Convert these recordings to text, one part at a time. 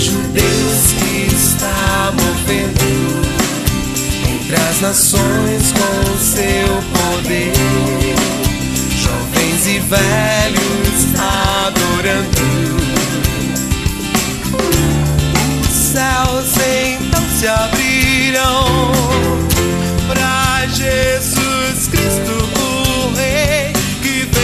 Vejo Deus que está movendo entre as nações com o seu poder, jovens e velhos adorando. Os céus então se abrirão para Jesus Cristo, o Rei que vem.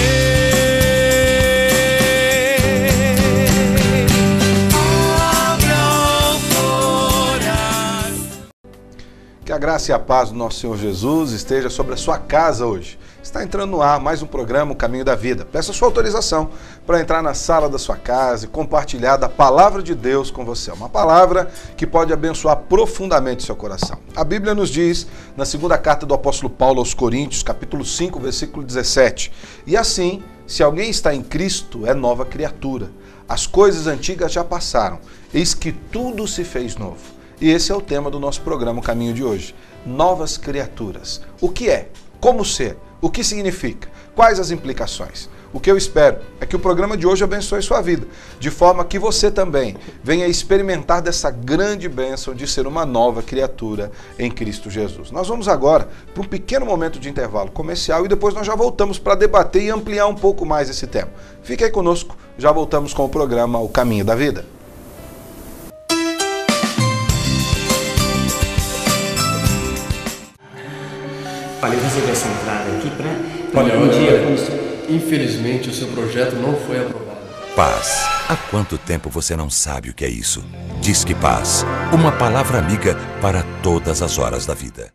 Que a graça e a paz do nosso Senhor Jesus esteja sobre a sua casa hoje. Está entrando no ar mais um programa, O Caminho da Vida. Peço a sua autorização para entrar na sala da sua casa e compartilhar da Palavra de Deus com você. Uma palavra que pode abençoar profundamente o seu coração. A Bíblia nos diz, na segunda carta do apóstolo Paulo aos Coríntios, capítulo 5, versículo 17. E assim, se alguém está em Cristo, é nova criatura. As coisas antigas já passaram, eis que tudo se fez novo. E esse é o tema do nosso programa, O Caminho de hoje. Novas criaturas. O que é? Como ser? O que significa? Quais as implicações? O que eu espero é que o programa de hoje abençoe sua vida, de forma que você também venha experimentar dessa grande bênção de ser uma nova criatura em Cristo Jesus. Nós vamos agora para um pequeno momento de intervalo comercial e depois nós já voltamos para debater e ampliar um pouco mais esse tema. Fique aí conosco, já voltamos com o programa O Caminho da Vida. Olha, eu recebi essa entrada aqui para Olha, dia. Infelizmente o seu projeto não foi aprovado. Paz. Há quanto tempo você não sabe o que é isso? Disque Paz. Uma palavra amiga para todas as horas da vida.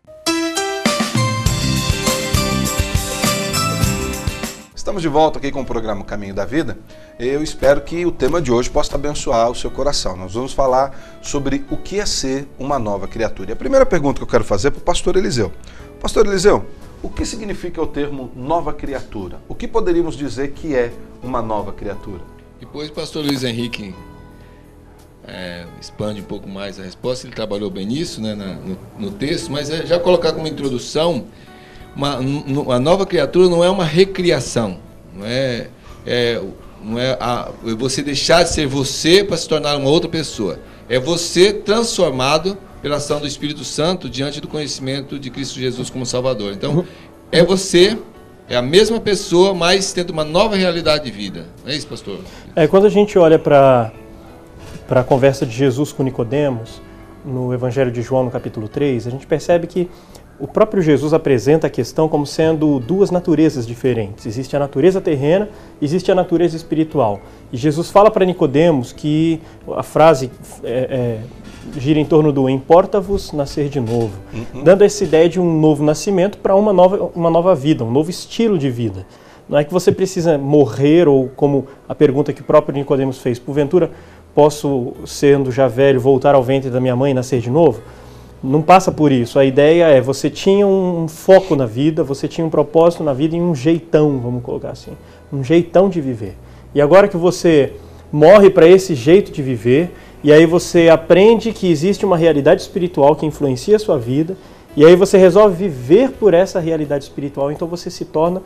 Estamos de volta aqui com o programa Caminho da Vida. Eu espero que o tema de hoje possa abençoar o seu coração. Nós vamos falar sobre o que é ser uma nova criatura. E a primeira pergunta que eu quero fazer é para o pastor Eliseu. Pastor Eliseu, o que significa o termo nova criatura? O que poderíamos dizer que é uma nova criatura? Depois o pastor Luiz Henrique expande um pouco mais a resposta. Ele trabalhou bem nisso, né, no texto, mas já colocar como introdução, a nova criatura não é uma recriação, não é você deixar de ser você para se tornar uma outra pessoa. É você transformado pela ação do Espírito Santo diante do conhecimento de Cristo Jesus como Salvador. Então, é a mesma pessoa, mas tendo uma nova realidade de vida. Não é isso, pastor? Quando a gente olha para a conversa de Jesus com Nicodemos, no Evangelho de João, no capítulo 3, a gente percebe que o próprio Jesus apresenta a questão como sendo duas naturezas diferentes. Existe a natureza terrena, existe a natureza espiritual. E Jesus fala para Nicodemos que a frase gira em torno do importa-vos nascer de novo, dando essa ideia de um novo nascimento para uma nova vida, um novo estilo de vida. Não é que você precisa morrer, ou como a pergunta que o próprio Nicodemos fez, porventura posso, sendo já velho, voltar ao ventre da minha mãe e nascer de novo? Não passa por isso. A ideia é, você tinha um foco na vida, você tinha um propósito na vida e um jeitão, vamos colocar assim, um jeitão de viver. E agora que você morre para esse jeito de viver, e aí você aprende que existe uma realidade espiritual que influencia a sua vida, e aí você resolve viver por essa realidade espiritual, então você se torna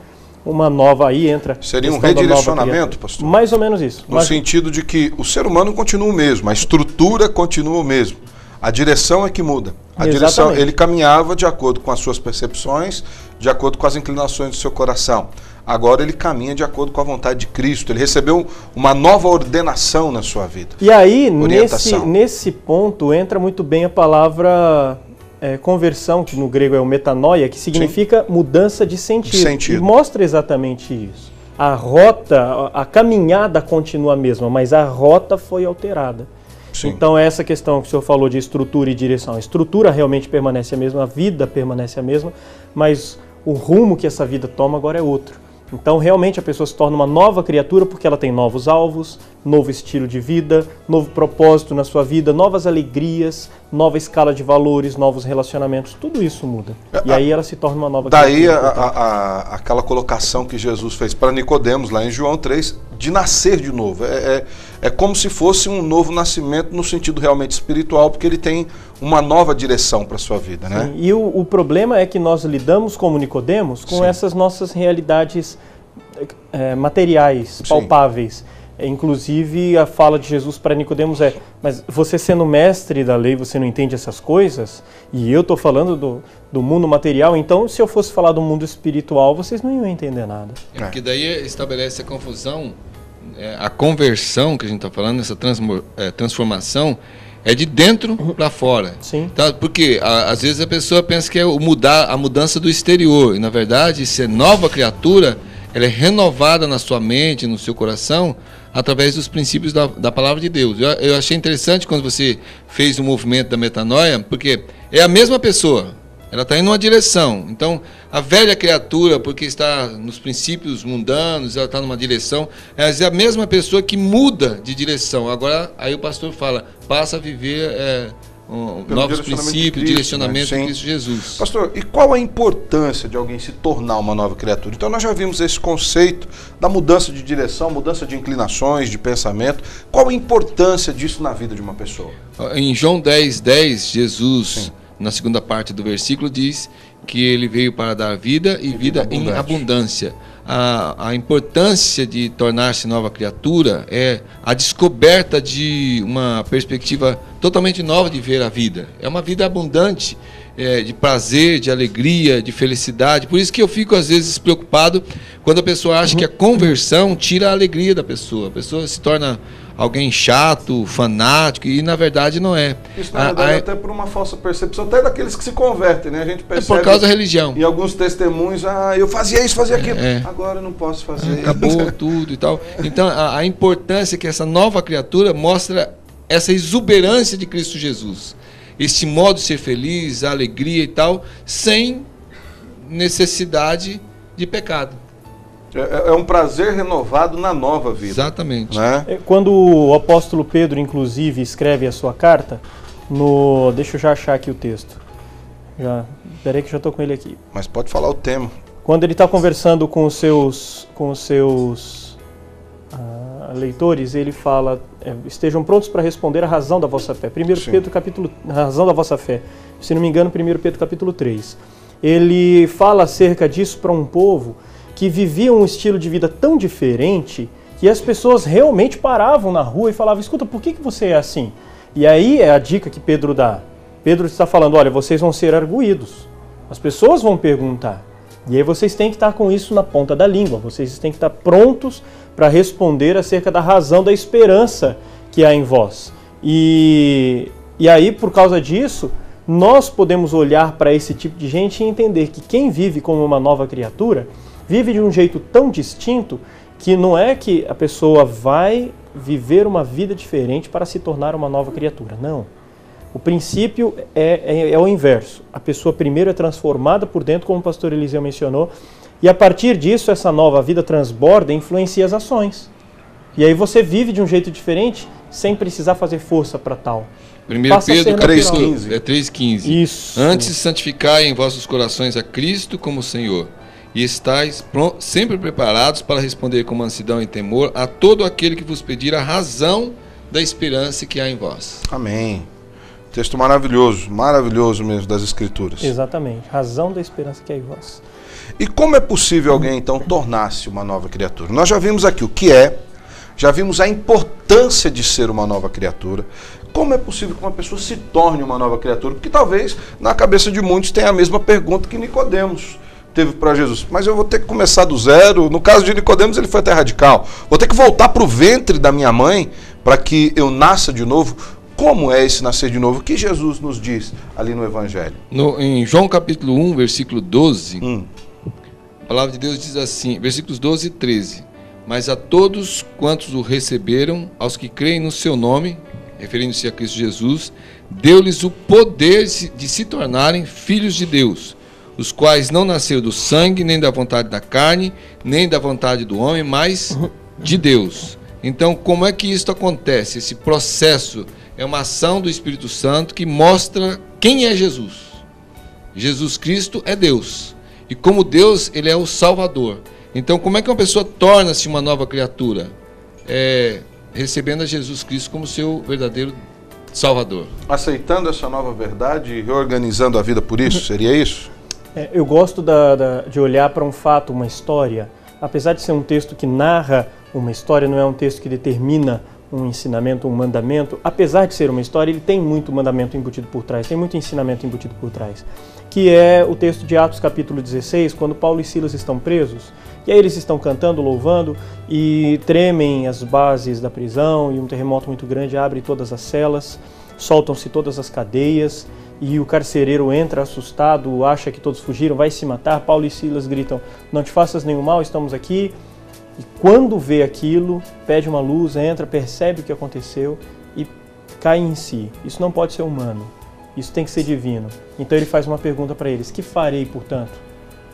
uma nova, aí entra... Seria um redirecionamento, pastor? Mais ou menos isso. No sentido de que o ser humano continua o mesmo, a estrutura continua o mesmo. A direção é que muda. A direção, ele caminhava de acordo com as suas percepções, de acordo com as inclinações do seu coração. Agora ele caminha de acordo com a vontade de Cristo. Ele recebeu uma nova ordenação na sua vida. E aí, nesse ponto, entra muito bem a palavra conversão, que no grego é o metanoia, que significa mudança de sentido. E mostra exatamente isso. A rota, a caminhada continua a mesma, mas a rota foi alterada. Sim. Então essa questão que o senhor falou de estrutura e direção, a estrutura realmente permanece a mesma, a vida permanece a mesma, mas o rumo que essa vida toma agora é outro. Então realmente a pessoa se torna uma nova criatura porque ela tem novos alvos, novo estilo de vida, novo propósito na sua vida, novas alegrias, nova escala de valores, novos relacionamentos, tudo isso muda. E aí ela se torna uma nova criatura. Daí aquela colocação que Jesus fez para Nicodemos lá em João 3, de nascer de novo. É como se fosse um novo nascimento no sentido realmente espiritual, porque ele tem uma nova direção para a sua vida, né? E o problema é que nós lidamos como Nicodemos com essas nossas realidades materiais, palpáveis. Inclusive, a fala de Jesus para Nicodemos é: mas você sendo mestre da lei, você não entende essas coisas? E eu estou falando do mundo material, então se eu fosse falar do mundo espiritual, vocês não iam entender nada. Porque daí estabelece a confusão, a conversão que a gente está falando, essa transformação, é de dentro para fora. Sim. Tá? Porque às vezes a pessoa pensa que é a mudança do exterior, e na verdade, ser nova criatura, ela é renovada na sua mente, no seu coração, através dos princípios da palavra de Deus. Eu achei interessante quando você fez o movimento da metanoia, porque é a mesma pessoa, ela está indo numa direção. Então, a velha criatura, porque está nos princípios mundanos, ela está numa direção, é a mesma pessoa que muda de direção. Agora, aí o pastor fala, passa a viver novos princípios, direcionamento de Cristo Jesus. Pastor, e qual a importância de alguém se tornar uma nova criatura? Então nós já vimos esse conceito da mudança de direção, mudança de inclinações, de pensamento. Qual a importância disso na vida de uma pessoa? Em João 10:10, Jesus, na segunda parte do versículo, diz que ele veio para dar vida e vida em abundância. A importância de tornar-se nova criatura é a descoberta de uma perspectiva totalmente nova de ver a vida. É uma vida abundante, de prazer, de alegria, de felicidade. Por isso que eu fico às vezes preocupado quando a pessoa acha que a conversão tira a alegria da pessoa. A pessoa se torna alguém chato, fanático, e na verdade não é. Isso na verdade até por uma falsa percepção, até daqueles que se convertem, né? A gente percebe por causa da religião. Em alguns testemunhos, eu fazia isso, fazia aquilo, agora eu não posso fazer. Acabou tudo e tal. Então a importância que essa nova criatura mostra essa exuberância de Cristo Jesus. Este modo de ser feliz, a alegria e tal, sem necessidade de pecado. É um prazer renovado na nova vida. Exatamente. Né? Quando o apóstolo Pedro, inclusive, escreve a sua carta, deixa eu já achar aqui o texto. Peraí que já estou com ele aqui. Mas pode falar o tema. Quando ele está conversando com os seus leitores, ele fala: estejam prontos para responder a razão da vossa fé. 1 Pedro capítulo, razão da vossa fé. Se não me engano, 1 Pedro capítulo 3. Ele fala acerca disso para um povo que vivia um estilo de vida tão diferente que as pessoas realmente paravam na rua e falavam: escuta, por que você é assim? E aí é a dica que Pedro dá. Pedro está falando: olha, vocês vão ser arguídos. As pessoas vão perguntar. E aí vocês têm que estar com isso na ponta da língua. Vocês têm que estar prontos para responder acerca da razão da esperança que há em vós. E aí, por causa disso, nós podemos olhar para esse tipo de gente e entender que quem vive como uma nova criatura vive de um jeito tão distinto que não é que a pessoa vai viver uma vida diferente para se tornar uma nova criatura. Não. O princípio é o inverso. A pessoa primeiro é transformada por dentro, como o pastor Eliseu mencionou, e a partir disso essa nova vida transborda e influencia as ações. E aí você vive de um jeito diferente sem precisar fazer força para tal. 1 Pedro 3,15. Isso. Antes santificai em vossos corações a Cristo como Senhor, e estáis sempre preparados para responder com mansidão e temor a todo aquele que vos pedir a razão da esperança que há em vós. Amém. Texto maravilhoso, maravilhoso mesmo das Escrituras. Exatamente, razão da esperança que há em vós. E como é possível alguém então tornar-se uma nova criatura? Nós já vimos aqui o que é, já vimos a importância de ser uma nova criatura. Como é possível que uma pessoa se torne uma nova criatura? Porque talvez na cabeça de muitos tenha a mesma pergunta que Nicodemos teve para Jesus: mas eu vou ter que começar do zero? No caso de Nicodemos, ele foi até radical. Vou ter que voltar para o ventre da minha mãe para que eu nasça de novo? Como é esse nascer de novo? O que Jesus nos diz ali no Evangelho? Em João capítulo 1, versículo 12, a palavra de Deus diz assim, versículos 12 e 13: mas a todos quantos o receberam, aos que creem no seu nome, referindo-se a Cristo Jesus, deu-lhes o poder de se tornarem filhos de Deus, os quais não nasceram do sangue, nem da vontade da carne, nem da vontade do homem, mas de Deus. Então, como é que isso acontece? Esse processo é uma ação do Espírito Santo que mostra quem é Jesus. Jesus Cristo é Deus. E como Deus, Ele é o Salvador. Então, como é que uma pessoa torna-se uma nova criatura? Recebendo a Jesus Cristo como seu verdadeiro Salvador. Aceitando essa nova verdade e reorganizando a vida por isso? Seria isso? Eu gosto de olhar para um fato, uma história, apesar de ser um texto que narra uma história, não é um texto que determina um ensinamento, um mandamento. Apesar de ser uma história, ele tem muito mandamento embutido por trás, tem muito ensinamento embutido por trás, que é o texto de Atos capítulo 16, quando Paulo e Silas estão presos, e aí eles estão cantando, louvando, e tremem as bases da prisão, e um terremoto muito grande abre todas as celas, soltam-se todas as cadeias, e o carcereiro entra assustado, acha que todos fugiram, vai se matar. Paulo e Silas gritam: não te faças nenhum mal, estamos aqui. E quando vê aquilo, pede uma luz, entra, percebe o que aconteceu e cai em si. Isso não pode ser humano, isso tem que ser divino. Então ele faz uma pergunta para eles: que farei, portanto,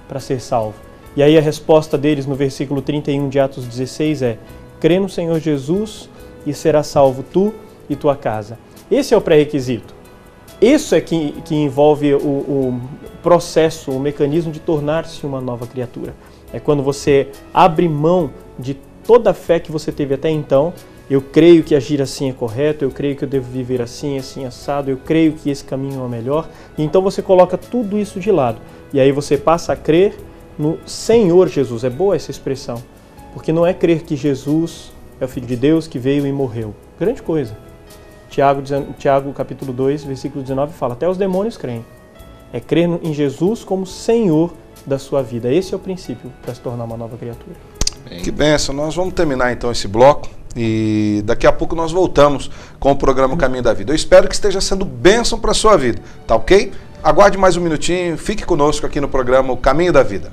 para ser salvo? E aí a resposta deles no versículo 31 de Atos 16 é: crê no Senhor Jesus e serás salvo tu e tua casa. Esse é o pré-requisito. Isso é que envolve o processo, o mecanismo de tornar-se uma nova criatura. É quando você abre mão de toda a fé que você teve até então. Eu creio que agir assim é correto, eu creio que eu devo viver assim, assim, assado, eu creio que esse caminho é o melhor. E então você coloca tudo isso de lado. E aí você passa a crer no Senhor Jesus. É boa essa expressão, porque não é crer que Jesus é o Filho de Deus que veio e morreu. Grande coisa. Tiago capítulo 2, versículo 19 fala: até os demônios creem. É crer em Jesus como Senhor da sua vida. Esse é o princípio para se tornar uma nova criatura. Que bênção. Nós vamos terminar então esse bloco e daqui a pouco nós voltamos com o programa Caminho da Vida. Eu espero que esteja sendo bênção para a sua vida, tá ok? Aguarde mais um minutinho, fique conosco aqui no programa O Caminho da Vida.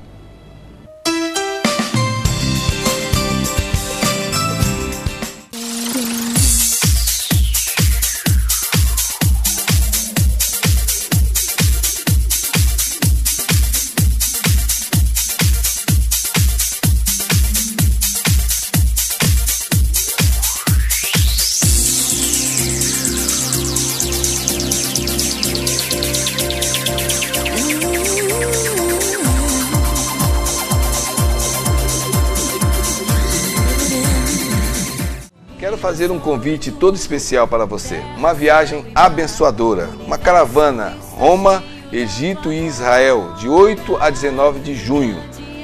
Fazer um convite todo especial para você. Uma viagem abençoadora, uma caravana Roma, Egito e Israel, de 8 a 19 de junho.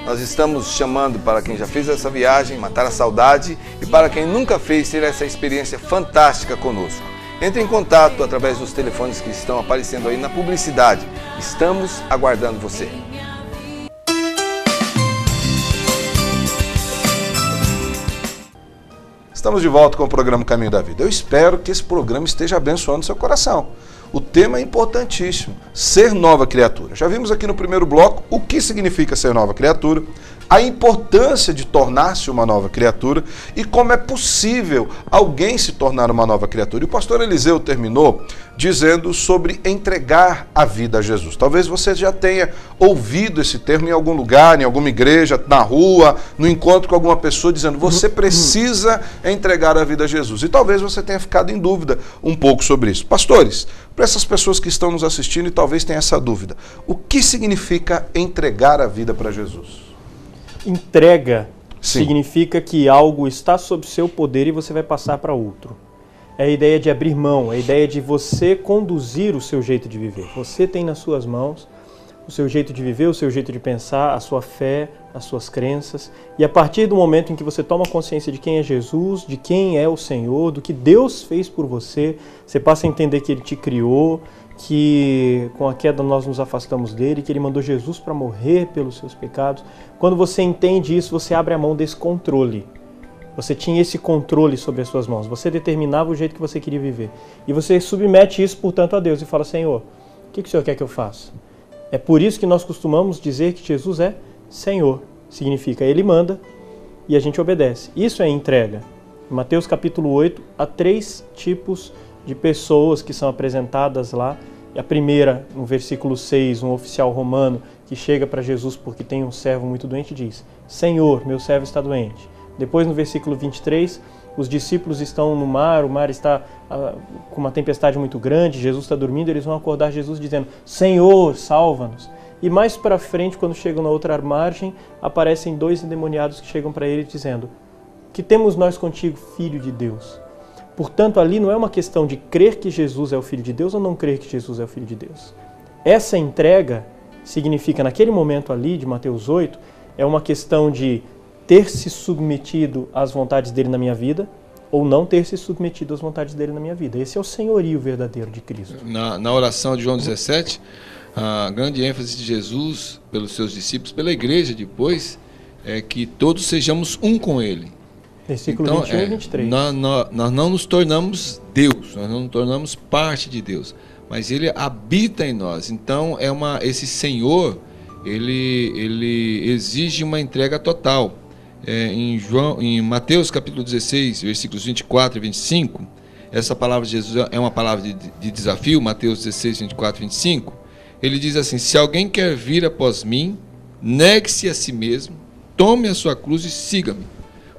Nós estamos chamando para quem já fez essa viagem, matar a saudade, e para quem nunca fez, ter essa experiência fantástica conosco. Entre em contato através dos telefones que estão aparecendo aí na publicidade. Estamos aguardando você. Estamos de volta com o programa Caminho da Vida. Eu espero que esse programa esteja abençoando seu coração. O tema é importantíssimo, ser nova criatura. Já vimos aqui no primeiro bloco o que significa ser nova criatura, a importância de tornar-se uma nova criatura e como é possível alguém se tornar uma nova criatura. E o pastor Eliseu terminou dizendo sobre entregar a vida a Jesus. Talvez você já tenha ouvido esse termo em algum lugar, em alguma igreja, na rua, no encontro com alguma pessoa, dizendo: você precisa entregar a vida a Jesus. E talvez você tenha ficado em dúvida um pouco sobre isso. Pastores, para essas pessoas que estão nos assistindo e talvez tenham essa dúvida, o que significa entregar a vida para Jesus? Entrega significa que algo está sob seu poder e você vai passar para outro. É a ideia de abrir mão, é a ideia de você conduzir o seu jeito de viver. Você tem nas suas mãos o seu jeito de viver, o seu jeito de pensar, a sua fé, as suas crenças. E a partir do momento em que você toma consciência de quem é Jesus, de quem é o Senhor, do que Deus fez por você, você passa a entender que Ele te criou, que com a queda nós nos afastamos dele, que Ele mandou Jesus para morrer pelos seus pecados. Quando você entende isso, você abre a mão desse controle. Você tinha esse controle sobre as suas mãos. Você determinava o jeito que você queria viver. E você submete isso, portanto, a Deus e fala: Senhor, o que o Senhor quer que eu faça? É por isso que nós costumamos dizer que Jesus é Senhor. Significa Ele manda e a gente obedece. Isso é entrega. Em Mateus capítulo 8, há 3 tipos de pessoas que são apresentadas lá. A primeira, no versículo 6, um oficial romano que chega para Jesus porque tem um servo muito doente e diz: Senhor, meu servo está doente. Depois, no versículo 23, os discípulos estão no mar, o mar está com uma tempestade muito grande, Jesus está dormindo, eles vão acordar Jesus dizendo: Senhor, salva-nos. E mais para frente, quando chegam na outra margem, aparecem 2 endemoniados que chegam para ele dizendo: que temos nós contigo, Filho de Deus? Portanto, ali não é uma questão de crer que Jesus é o Filho de Deus ou não crer que Jesus é o Filho de Deus. Essa entrega significa, naquele momento ali de Mateus 8, é uma questão de ter se submetido às vontades dele na minha vida, ou não ter se submetido às vontades dele na minha vida. Esse é o senhorio verdadeiro de Cristo. Na oração de João 17, a grande ênfase de Jesus pelos seus discípulos, pela igreja depois, é que todos sejamos um com Ele. Versículo Então, 21 e 23. Nós não nos tornamos Deus, nós não nos tornamos parte de Deus, mas Ele habita em nós. Então, esse Senhor, ele exige uma entrega total. Em Mateus capítulo 16, versículos 24 e 25, essa palavra de Jesus é uma palavra de desafio. Mateus 16, 24 e 25, ele diz assim: se alguém quer vir após mim, negue-se a si mesmo, tome a sua cruz e siga-me.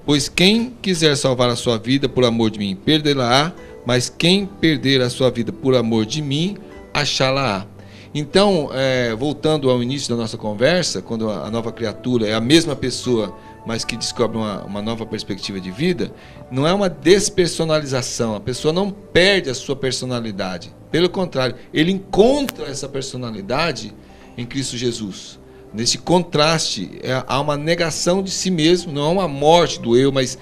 Pois quem quiser salvar a sua vida por amor de mim, perdê-la-á, mas quem perder a sua vida por amor de mim, achá-la-á. Então, voltando ao início da nossa conversa, quando a nova criatura é a mesma pessoa, mas que descobre uma nova perspectiva de vida, não é uma despersonalização, a pessoa não perde a sua personalidade. Pelo contrário, ele encontra essa personalidade em Cristo Jesus. Nesse contraste, há uma negação de si mesmo, não é uma morte do eu, mas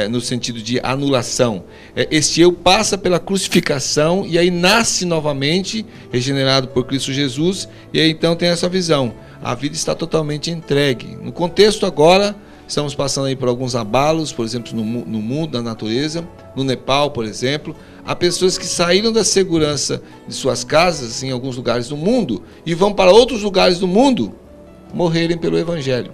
no sentido de anulação. Este eu passa pela crucificação e aí nasce novamente, regenerado por Cristo Jesus, e aí então tem essa visão. A vida está totalmente entregue. No contexto agora, estamos passando aí por alguns abalos, por exemplo, no mundo, na natureza, no Nepal, por exemplo. Há pessoas que saíram da segurança de suas casas, em alguns lugares do mundo, e vão para outros lugares do mundo morrerem pelo Evangelho.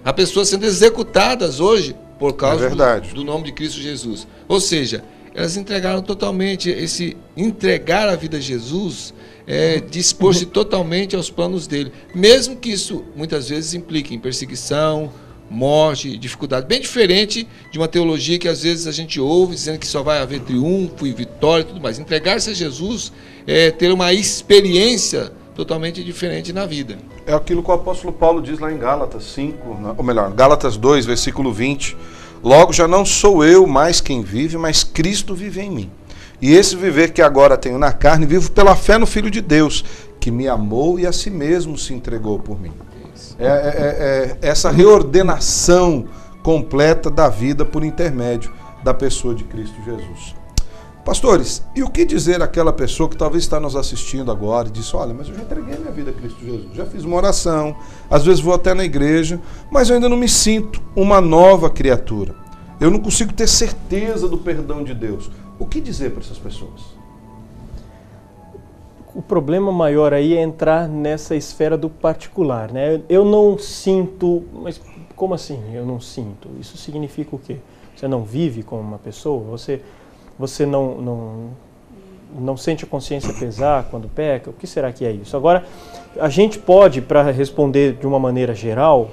Há pessoas sendo executadas hoje por causa do nome de Cristo Jesus. Ou seja, elas entregaram totalmente. Esse entregar a vida a Jesus é dispor-se totalmente aos planos dele, mesmo que isso muitas vezes implique em perseguição, morte, dificuldade, bem diferente de uma teologia que às vezes a gente ouve dizendo que só vai haver triunfo e vitória e tudo mais. Entregar-se a Jesus é ter uma experiência totalmente diferente na vida. É aquilo que o apóstolo Paulo diz lá em Gálatas 5, ou melhor, Gálatas 2, versículo 20. Logo já não sou eu mais quem vive, mas Cristo vive em mim. E esse viver que agora tenho na carne, vivo pela fé no Filho de Deus, que me amou e a si mesmo se entregou por mim. Essa reordenação completa da vida por intermédio da pessoa de Cristo Jesus. Pastores, e o que dizer àquela pessoa que talvez está nos assistindo agora e disse: olha, mas eu já entreguei minha vida a Cristo Jesus, já fiz uma oração, às vezes vou até na igreja, mas eu ainda não me sinto uma nova criatura. Eu não consigo ter certeza do perdão de Deus. O que dizer para essas pessoas? O problema maior aí é entrar nessa esfera do particular, né? Eu não sinto, mas como assim eu não sinto? Isso significa o quê? Você não vive como uma pessoa? Você não sente a consciência pesar quando peca? O que será que é isso? Agora, a gente pode, para responder de uma maneira geral,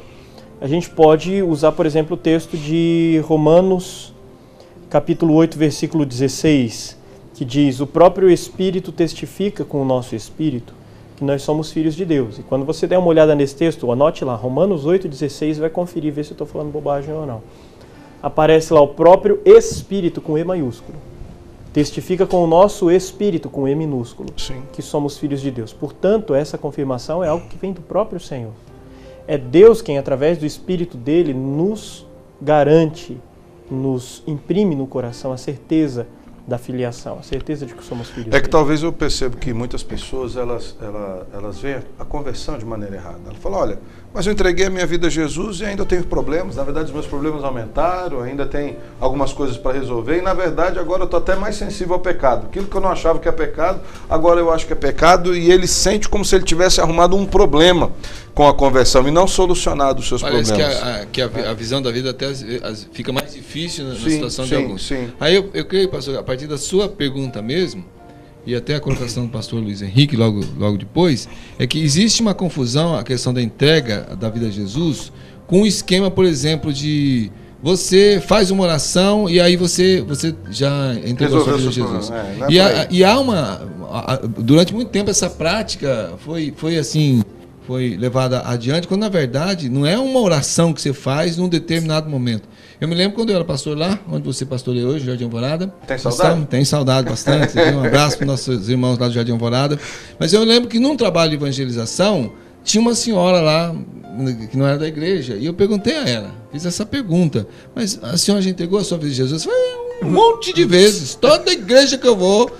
a gente pode usar, por exemplo, o texto de Romanos, capítulo 8, versículo 16, que diz: o próprio Espírito testifica com o nosso Espírito que nós somos filhos de Deus. E quando você der uma olhada nesse texto, anote lá, Romanos 8, 16, vai conferir, ver se eu estou falando bobagem ou não. Aparece lá o próprio Espírito com E maiúsculo. Testifica com o nosso Espírito, com E minúsculo, Sim. que somos filhos de Deus. Portanto, essa confirmação é algo que vem do próprio Senhor. É Deus quem, através do Espírito dele, nos garante, nos imprime no coração a certeza da filiação, a certeza de que somos filhos dele. É que talvez eu percebo que muitas pessoas, elas veem a conversão de maneira errada. Ela fala: olha, mas eu entreguei a minha vida a Jesus e ainda tenho problemas. Na verdade, os meus problemas aumentaram, ainda tem algumas coisas para resolver. E, na verdade, agora eu estou até mais sensível ao pecado. Aquilo que eu não achava que é pecado, agora eu acho que é pecado. E ele sente como se ele tivesse arrumado um problema com a conversão e não solucionado os seus problemas. Parece que a visão da vida até fica mais difícil na situação de alguns. Sim. Aí eu creio, pastor, a partir da sua pergunta mesmo, e até a colocação do pastor Luiz Henrique logo depois, é que existe uma confusão, a questão da entrega da vida a Jesus, com o esquema, por exemplo, de você faz uma oração e aí você já entregou a sua vida a Jesus. E há durante muito tempo essa prática foi levada adiante, quando na verdade não é uma oração que você faz num determinado momento. Eu me lembro quando eu era pastor lá, onde você pastoreia hoje, Jardim Alvorada. Tem saudade? Tem saudade bastante. Um abraço para os nossos irmãos lá do Jardim Alvorada. Mas eu lembro que num trabalho de evangelização, tinha uma senhora lá, que não era da igreja, e eu perguntei a ela: fiz essa pergunta. Mas a senhora já entregou a sua vida a Jesus? Eu falei, um monte de vezes. Toda igreja que eu vou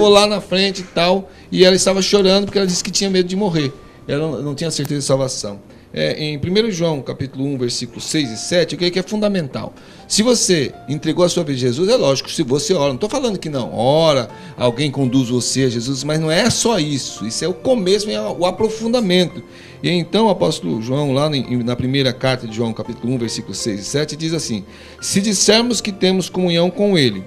lá na frente e tal. E ela estava chorando porque ela disse que tinha medo de morrer. Ela não tinha certeza de salvação. Em 1 João, capítulo 1, versículos 6 e 7, eu creio que é fundamental. Se você entregou a sua vida a Jesus, é lógico, se você ora, não estou falando que não, ora, alguém conduz você a Jesus, mas não é só isso, isso é o começo, é o aprofundamento. E então o apóstolo João, lá na primeira carta de João, capítulo 1, versículos 6 e 7, diz assim: se dissermos que temos comunhão com Ele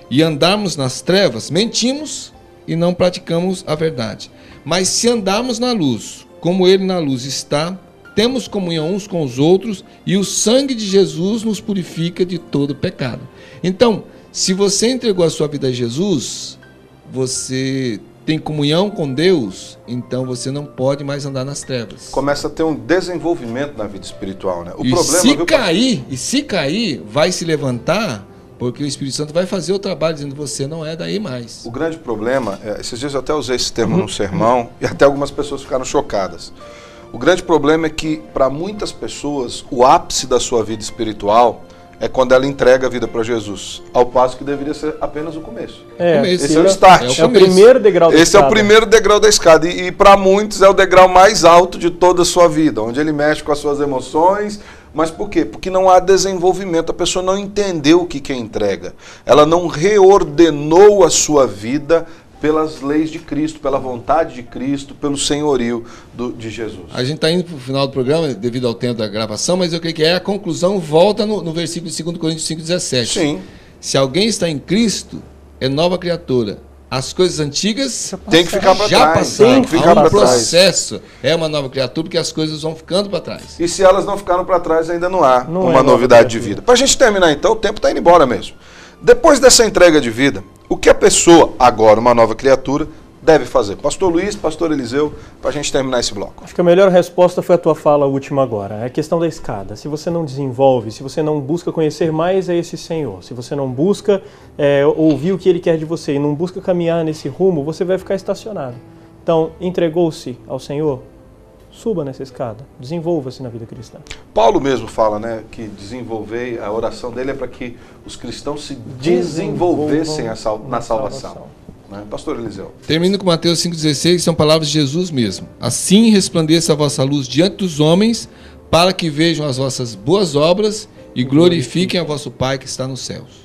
e andarmos nas trevas, mentimos e não praticamos a verdade. Mas se andarmos na luz, como Ele na luz está, temos comunhão uns com os outros e o sangue de Jesus nos purifica de todo pecado. Então, se você entregou a sua vida a Jesus, você tem comunhão com Deus, então você não pode mais andar nas trevas. Começa a ter um desenvolvimento na vida espiritual, né? Se cair, vai se levantar, porque o Espírito Santo vai fazer o trabalho dizendo que você não é daí mais. O grande problema, esses dias eu até usei esse termo num sermão e até algumas pessoas ficaram chocadas. O grande problema é que, para muitas pessoas, o ápice da sua vida espiritual é quando ela entrega a vida para Jesus, ao passo que deveria ser apenas o começo. Esse é o start. É o primeiro degrau da escada. Esse é o primeiro degrau da escada. E para muitos é o degrau mais alto de toda a sua vida, onde ele mexe com as suas emoções. Mas por quê? Porque não há desenvolvimento, a pessoa não entendeu o que é entrega. Ela não reordenou a sua vida pelas leis de Cristo, pela vontade de Cristo, pelo senhorio de Jesus. A gente está indo para o final do programa, devido ao tempo da gravação, mas eu creio que a conclusão volta no versículo de 2 Coríntios 5,17. Sim. Se alguém está em Cristo, é nova criatura. As coisas antigas tem que ficar para trás. Passaram. Tem que ficar para trás. Processo é uma nova criatura, porque as coisas vão ficando para trás. E se elas não ficaram para trás, ainda não há uma novidade de vida. Para a gente terminar então, o tempo está indo embora mesmo. Depois dessa entrega de vida, o que a pessoa, agora uma nova criatura, deve fazer? Pastor Luiz, Pastor Eliseu, para a gente terminar esse bloco. Acho que a melhor resposta foi a tua fala última agora. É a questão da escada. Se você não desenvolve, se você não busca conhecer mais a esse Senhor, se você não busca ouvir o que Ele quer de você e não busca caminhar nesse rumo, você vai ficar estacionado. Então, entregou-se ao Senhor? Suba nessa escada, desenvolva-se na vida cristã. Paulo mesmo fala, né, que desenvolver, a oração dele é para que os cristãos se desenvolvessem na salvação. Né? Pastor Eliseu. Termino com Mateus 5,16, são palavras de Jesus mesmo. Assim resplandeça a vossa luz diante dos homens, para que vejam as vossas boas obras e glorifiquem a vosso Pai que está nos céus.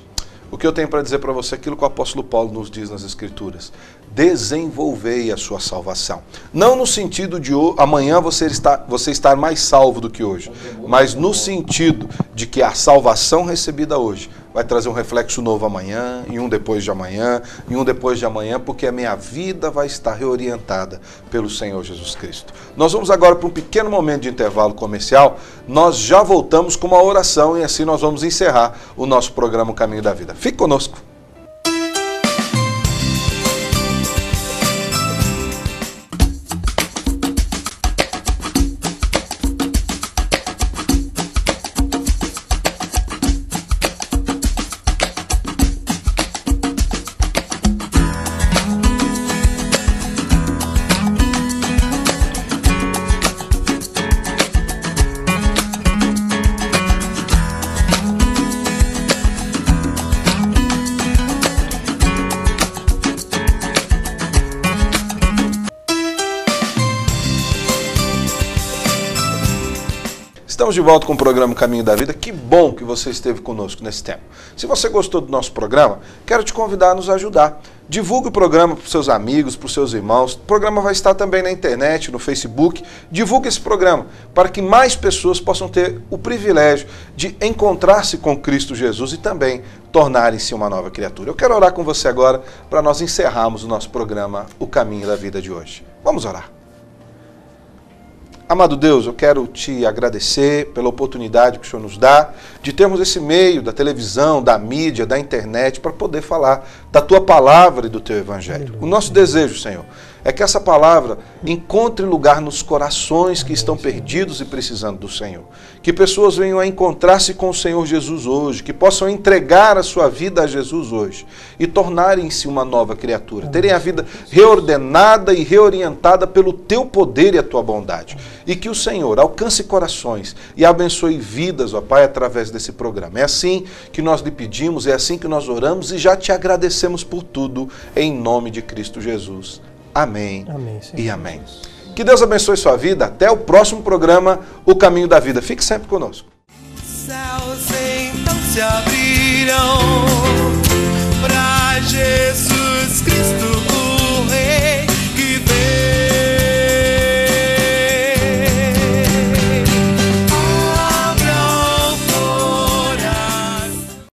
O que eu tenho para dizer para você é aquilo que o apóstolo Paulo nos diz nas Escrituras. Desenvolvei a sua salvação. Não no sentido de amanhã você estar mais salvo do que hoje, mas no sentido de que a salvação recebida hoje vai trazer um reflexo novo amanhã, e um depois de amanhã, e um depois de amanhã, porque a minha vida vai estar reorientada pelo Senhor Jesus Cristo. Nós vamos agora para um pequeno momento de intervalo comercial. Nós já voltamos com uma oração e assim nós vamos encerrar o nosso programa O Caminho da Vida. Fique conosco. Estamos de volta com o programa Caminho da Vida. Que bom que você esteve conosco nesse tempo. Se você gostou do nosso programa, quero te convidar a nos ajudar. Divulgue o programa para os seus amigos, para os seus irmãos. O programa vai estar também na internet, no Facebook. Divulgue esse programa para que mais pessoas possam ter o privilégio de encontrar-se com Cristo Jesus e também tornarem-se uma nova criatura. Eu quero orar com você agora para nós encerrarmos o nosso programa O Caminho da Vida de hoje. Vamos orar. Amado Deus, eu quero te agradecer pela oportunidade que o Senhor nos dá de termos esse meio da televisão, da mídia, da internet, para poder falar da Tua palavra e do Teu Evangelho. O nosso desejo, Senhor, é que essa palavra encontre lugar nos corações que estão perdidos e precisando do Senhor. Que pessoas venham a encontrar-se com o Senhor Jesus hoje, que possam entregar a sua vida a Jesus hoje e tornarem-se uma nova criatura, terem a vida reordenada e reorientada pelo teu poder e a tua bondade. E que o Senhor alcance corações e abençoe vidas, ó Pai, através desse programa. É assim que nós lhe pedimos, é assim que nós oramos e já te agradecemos por tudo, em nome de Cristo Jesus. Amém, Amém, e amém. Que Deus abençoe sua vida. Até o próximo programa, O Caminho da Vida. Fique sempre conosco. Céus então se abriram.